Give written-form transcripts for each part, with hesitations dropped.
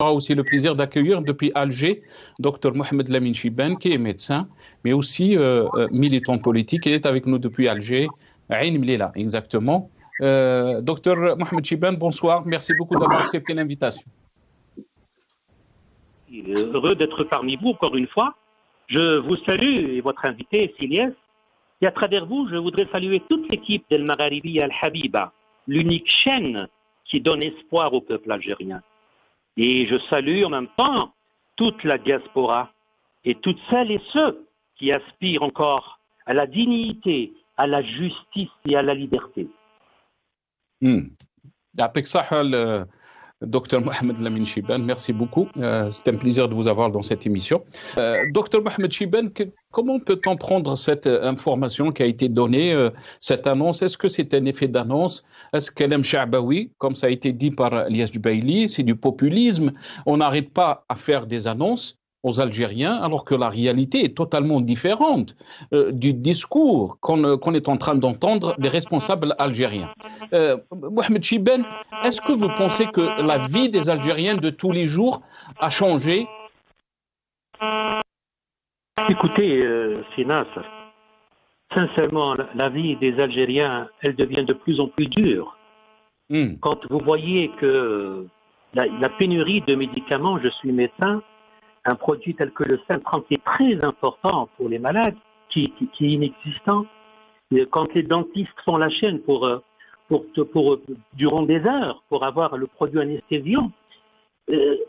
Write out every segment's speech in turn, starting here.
aura aussi le plaisir d'accueillir depuis Alger Dr Mohamed Lamine Chibane, qui est médecin, mais aussi militant politique. Il est avec nous depuis Alger, Ain Mlela, exactement. Dr Mohamed Chibane, bonsoir. Merci beaucoup d'avoir accepté l'invitation. Heureux d'être parmi vous encore une fois. Je vous salue et votre invité, Siliès. Et à travers vous, je voudrais saluer toute l'équipe d'El Magharibi Al Habiba, l'unique chaîne qui donne espoir au peuple algérien. Et je salue en même temps toute la diaspora et toutes celles et ceux qui aspirent encore à la dignité, à la justice et à la liberté. Docteur Mohamed Lamine Chibane, merci beaucoup. C'est un plaisir de vous avoir dans cette émission. Docteur Mohamed Chibane, comment peut-on prendre cette information qui a été donnée, cette annonce? Est-ce que c'est un effet d'annonce? Est-ce qu'elle aime Cha'baoui, comme ça a été dit par Elias Jubaili? C'est du populisme. On n'arrête pas à faire des annonces aux Algériens, alors que la réalité est totalement différente du discours qu'on est en train d'entendre des responsables algériens. Mohamed Chibane, est-ce que vous pensez que la vie des Algériens de tous les jours a changé? Écoutez, Sinas, sincèrement, la vie des Algériens, elle devient de plus en plus dure. Quand vous voyez que la pénurie de médicaments, je suis médecin, un produit tel que le Centran qui est très important pour les malades, qui est inexistant. Quand les dentistes font la chaîne durant des heures pour avoir le produit anesthésiant,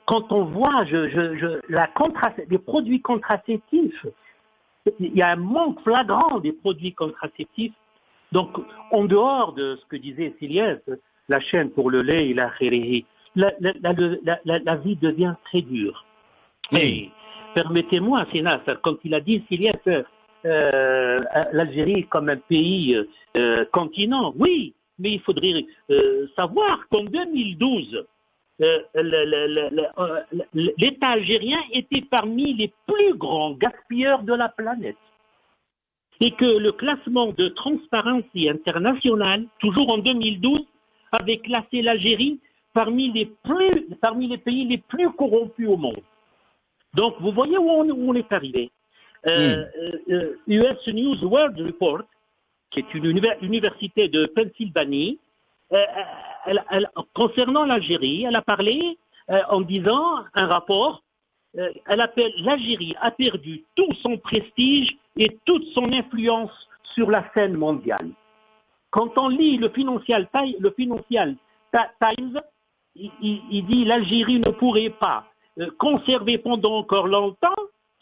quand on voit les produits contraceptifs, il y a un manque flagrant des produits contraceptifs. Donc, en dehors de ce que disait Siliès, la chaîne pour le lait et la khérihi, la vie devient très dure. Et permettez-moi, Sénat, quand il a dit Siliès, l'Algérie comme un pays continent, oui, mais il faudrait savoir qu'en 2012, l'État algérien était parmi les plus grands gaspilleurs de la planète. Et que le classement de Transparency International, toujours en 2012, avait classé l'Algérie parmi les pays les plus corrompus au monde. Donc, vous voyez où on est arrivé. US News World Report, qui est une université de Pennsylvanie, concernant l'Algérie, elle a parlé en disant un rapport, elle appelle l'Algérie a perdu tout son prestige et toute son influence sur la scène mondiale. Quand on lit le Financial Times, il dit l'Algérie ne pourrait pas conserver pendant encore longtemps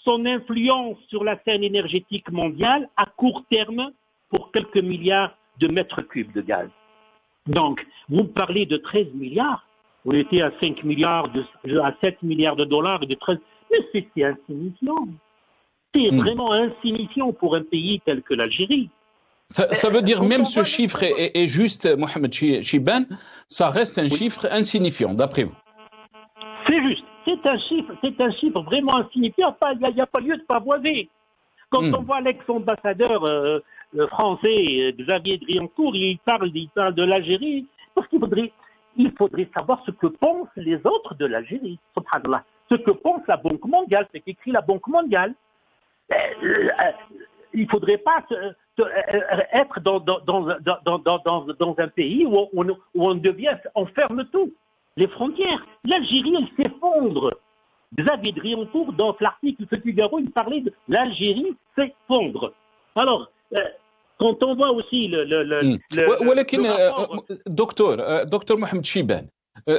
son influence sur la scène énergétique mondiale à court terme pour quelques milliards de mètres cubes de gaz. Donc, vous me parlez de 13 milliards, on était à 5 milliards, à 7 milliards de dollars, de 13, mais c'est insignifiant. C'est vraiment insignifiant pour un pays tel que l'Algérie. Ça veut dire même ce chiffre est juste, Mohamed Chibane, ça reste un chiffre insignifiant, d'après vous. C'est juste. C'est un chiffre vraiment insignifiant. Il n'y a pas lieu de pavoiser. Quand on voit l'ex-ambassadeur français Xavier Driancourt, il parle de l'Algérie, parce qu'il faudrait savoir ce que pensent les autres de l'Algérie. Subhanallah. Ce que pense la Banque mondiale, c'est qu'écrit la Banque mondiale. Il ne faudrait pas être dans un pays où on ferme tout. Les frontières. L'Algérie, elle s'effondre. Xavier Driancourt, dans l'article du Figaro, il parlait de l'Algérie s'effondre. Alors, quand on voit aussi Docteur Mohamed Chibane,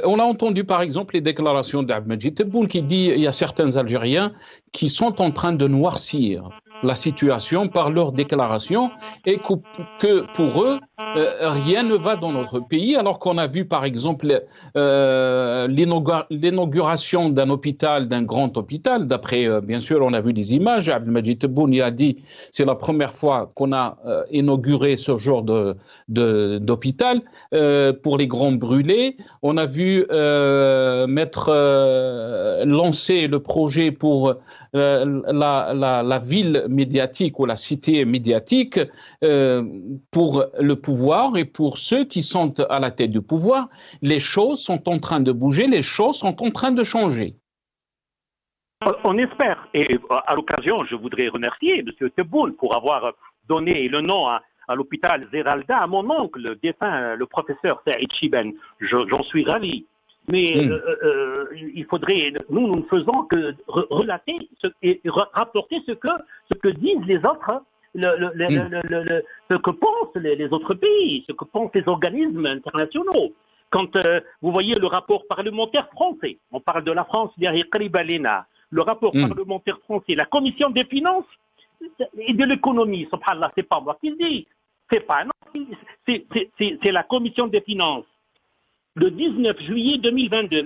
on a entendu par exemple les déclarations d'Abdelmajid Tebboune qui dit qu'il y a certains Algériens qui sont en train de noircir la situation par leurs déclarations et que pour eux, rien ne va dans notre pays, alors qu'on a vu par exemple l'inauguration d'un hôpital, d'un grand hôpital. D'après, bien sûr, on a vu des images. Abdelmajid Tebboune a dit c'est la première fois qu'on a inauguré ce genre d'hôpital pour les grands brûlés. On a vu lancer le projet pour la ville médiatique ou la cité médiatique pour le pouvoir et pour ceux qui sont à la tête du pouvoir, les choses sont en train de bouger, les choses sont en train de changer. On espère. Et à l'occasion, je voudrais remercier M. Tebboune pour avoir donné le nom à l'hôpital Zeralda à mon oncle, le défunt, le professeur Saïd Chiben. J'en suis ravi. Mais il faudrait, nous ne faisons que relater et rapporter ce que disent les autres, ce que pensent les autres pays, ce que pensent les organismes internationaux. Quand vous voyez le rapport parlementaire français, on parle de la France derrière Kribalena, le rapport parlementaire français, la commission des finances et de l'économie, subhanallah, c'est pas moi qui le dis, c'est pas non, c'est la commission des finances. Le 19 juillet 2022,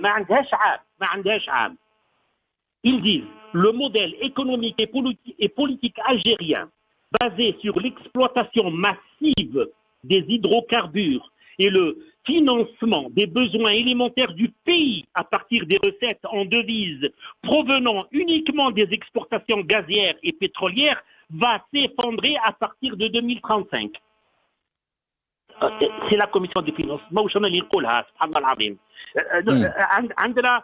ils disent le modèle économique et politique algérien basé sur l'exploitation massive des hydrocarbures et le financement des besoins élémentaires du pays à partir des recettes en devises provenant uniquement des exportations gazières et pétrolières va s'effondrer à partir de 2035. C'est la commission des finances. عندنا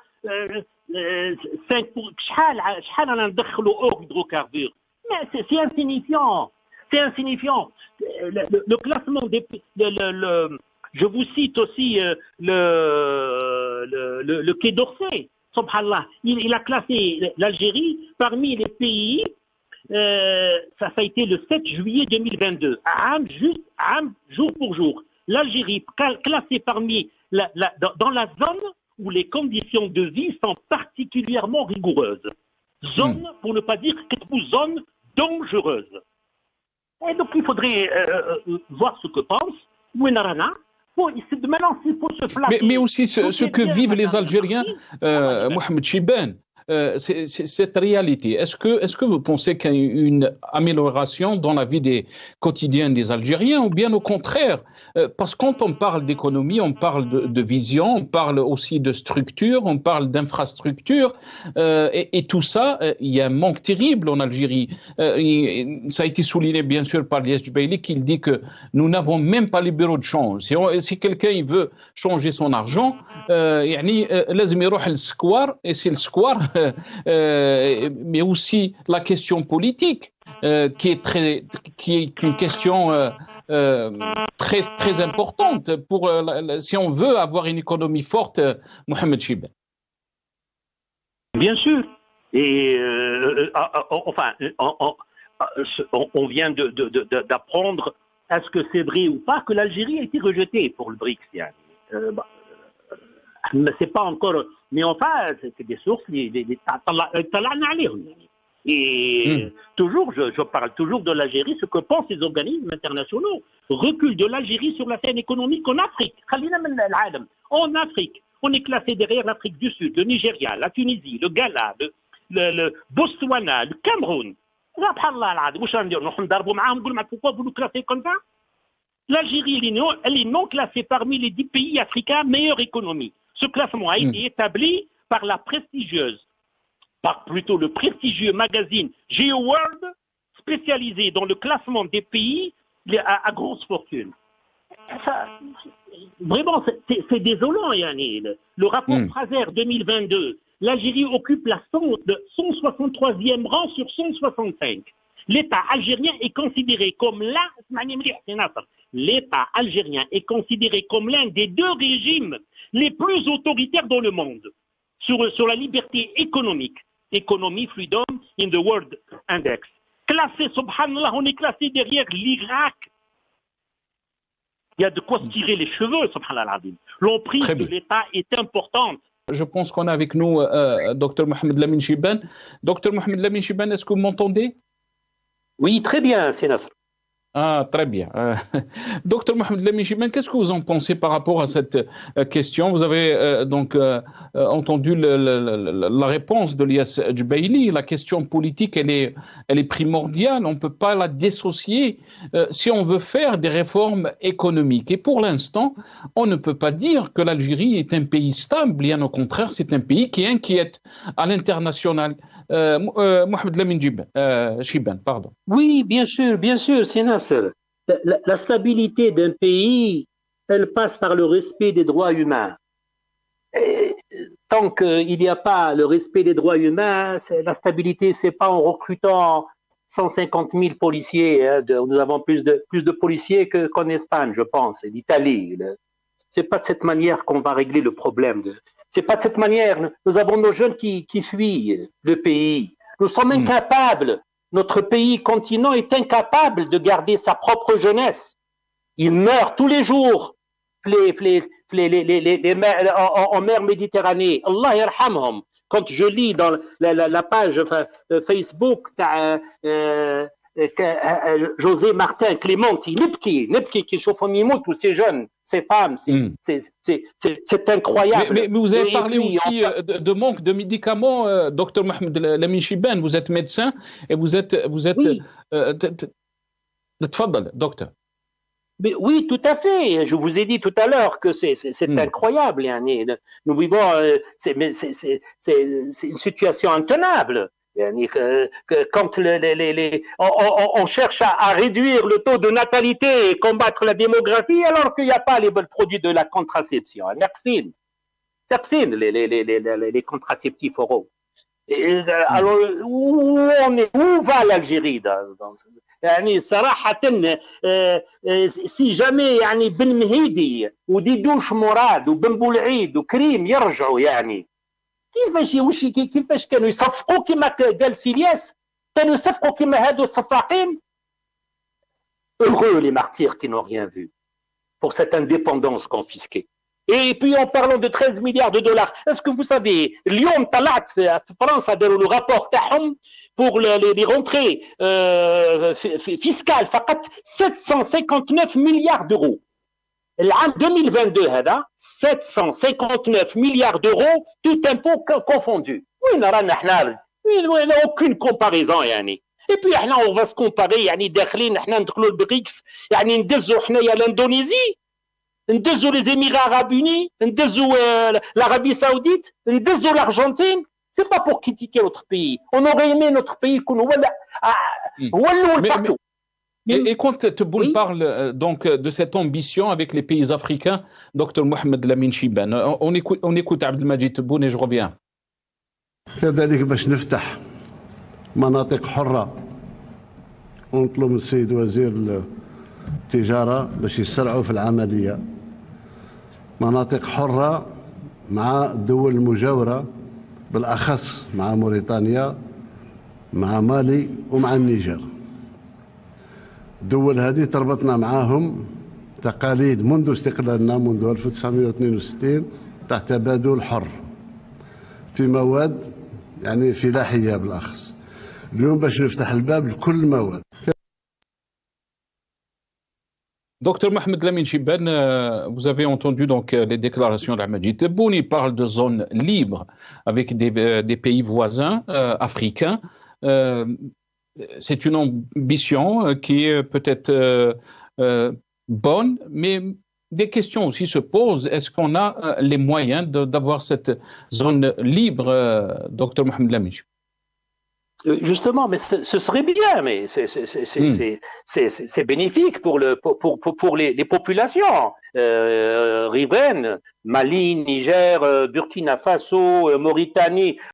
5 شحال ندخلوا اور hydrocarbures. Mais c'est insignifiant. C'est insignifiant. Le classement des je vous cite aussi le Quai d'Orsay. Subhanallah, il a classé l'Algérie parmi les pays. Ça a été le 7 juillet 2022, jour pour jour. L'Algérie classée parmi dans la zone où les conditions de vie sont particulièrement rigoureuses. Zone, pour ne pas dire zone dangereuse. Et donc il faudrait voir ce que pense Ouenarana. Mais aussi ce que vivent les Algériens, Mohamed Chibane. Cette réalité, est-ce que vous pensez qu'il y a une amélioration dans la vie quotidienne des Algériens ou bien au contraire? Parce que quand on parle d'économie, on parle de vision, on parle aussi de structure, on parle d'infrastructure et tout ça, il y a un manque terrible en Algérie. Ça a été souligné bien sûr par Lies Jubaili qui dit que nous n'avons même pas les bureaux de change. Si quelqu'un veut changer son argent, لازم يروح للسكوار et c'est le square. Mais aussi la question politique, qui est une question très très importante pour si on veut avoir une économie forte, Mohamed Chibane. Bien sûr. Et enfin, on vient d'apprendre, est-ce que c'est vrai ou pas, que l'Algérie a été rejetée pour le BRICS. C'est pas encore, mais enfin, c'est des sources, et toujours, je parle toujours de l'Algérie, ce que pensent les organismes internationaux. Recul de l'Algérie sur la scène économique en Afrique. En Afrique, on est classé derrière l'Afrique du Sud, le Nigeria, la Tunisie, le Ghana, le Botswana, le Cameroun. Pourquoi vous nous classez comme ça? L'Algérie, elle est non classée parmi les 10 pays africains meilleure économie. Ce classement a été établi par plutôt le prestigieux magazine GeoWorld, spécialisé dans le classement des pays à grosse fortune. Vraiment, c'est désolant, Yanni. Le rapport Fraser 2022, l'Algérie occupe la 163e rang sur 165. L'État algérien est considéré comme l'État algérien est considéré comme l'un des 2 régimes les plus autoritaires dans le monde sur la liberté économique. Economy Freedom in the World Index. Classé, subhanallah, on est classé derrière l'Irak. Il y a de quoi se tirer les cheveux, subhanallah. L'emprise de l'État est importante. Je pense qu'on a avec nous Dr Mohamed Lamine Chibane. Dr Mohamed Lamine Chibane, est-ce que vous m'entendez? Oui, très bien, c'est Nasr. Ah, très bien. Docteur Mohamed Lamine Chibane, qu'est-ce que vous en pensez par rapport à cette question? Vous avez donc entendu la réponse de Lies Jubaili. La question politique, elle est primordiale. On ne peut pas la dissocier si on veut faire des réformes économiques. Et pour l'instant, on ne peut pas dire que l'Algérie est un pays stable. Bien au contraire, c'est un pays qui inquiète à l'international. Mohamed Lamine Chibane, pardon. Oui, bien sûr, c'est Nasser. La stabilité d'un pays, elle passe par le respect des droits humains. Et tant qu'il n'y a pas le respect des droits humains, la stabilité, c'est pas en recrutant 150 000 policiers. Hein, nous avons plus de policiers qu'en Espagne, je pense, et d'Italie. C'est pas de cette manière qu'on va régler le problème. C'est pas de cette manière. Nous avons nos jeunes qui fuient le pays. Nous sommes incapables. Notre pays continent est incapable de garder sa propre jeunesse. Ils meurent tous les jours en mer Méditerranée. Allah yarhamhum. Quand je lis dans la page Facebook José Martin Clémenti, نبكي qui يشوفهم يموتوا ces jeunes, ces femmes, c'est incroyable. Mais vous avez parlé aussi de manque de médicaments, docteur Mohamed Lamine Chibane. Vous êtes médecin et vous êtes oui. تفضل docteur. Mais oui, tout à fait. Je vous ai dit tout à l'heure que c'est incroyable. Nous vivons, c'est une situation intenable. Quand on cherche à réduire le taux de natalité et combattre la démographie, alors qu'il n'y a pas les produits de la contraception. Merci, les contraceptifs oraux. Alors, où va l'Algérie يعني صراحة سي جامي يعني بن مهيدي وديدوش مراد وبن بولعيد وكريم يرجعوا يعني كيفاش كانوا يصفقوا كما قال سيلياس كانوا يصفقوا كما هادو الصفاقين heureux les martyrs qui n'ont rien vu pour cette indépendance confisquée. Et puis en parlant de 13 milliards de dollars, est-ce que vous savez, اليوم طلعت في فرنسا داروا le rapport تاعهم pour les rentrées fiscales فقط 759 milliards d'euros. العام 2022 هذا 759 milliards d'euros tout impôt confondu. وين رانا احنا aucune comparaison يعني. Et puis احنا on va se comparer يعني داخلين احنا ندخلوا البريكس يعني ندزوا حنايا الاندونيسي ندزوا les Émirats Arabes Unis ندزوا l'Arabie Saoudite ندزوا l'Argentine. C'est pas pour critiquer notre pays. On aurait aimé notre pays qu'on partout. Et quand Tebboune parle donc de cette ambition avec les pays africains, Dr Mohamed Lamine Chibane, on écoute Abdelmajid Tebboune et je reviens. كذلك باش نفتح مناطق حرة ونطلب من السيد وزير التجارة باش يسرعوا في العملية. مناطق حرة مع الدول المجاورة بالأخص مع موريتانيا مع مالي ومع النيجر. الدول هذه تربطنا معاهم تقاليد منذ استقلالنا منذ 1962 تاع تبادل حر في مواد يعني فلاحية بالأخص. اليوم باش نفتح الباب لكل المواد. Docteur Mohamed Lamine Chibane, vous avez entendu donc les déclarations d'Abdelmajid Tebboune. Il parle de zones libres avec des pays voisins africains. C'est une ambition qui est peut-être bonne, mais des questions aussi se posent. Est-ce qu'on a les moyens d'avoir cette zone libre, Docteur Mohamed Lamine? Justement, mais ce serait bien, mais c'est bénéfique pour les populations riveraines, Mali, Niger, Burkina Faso, Mauritanie.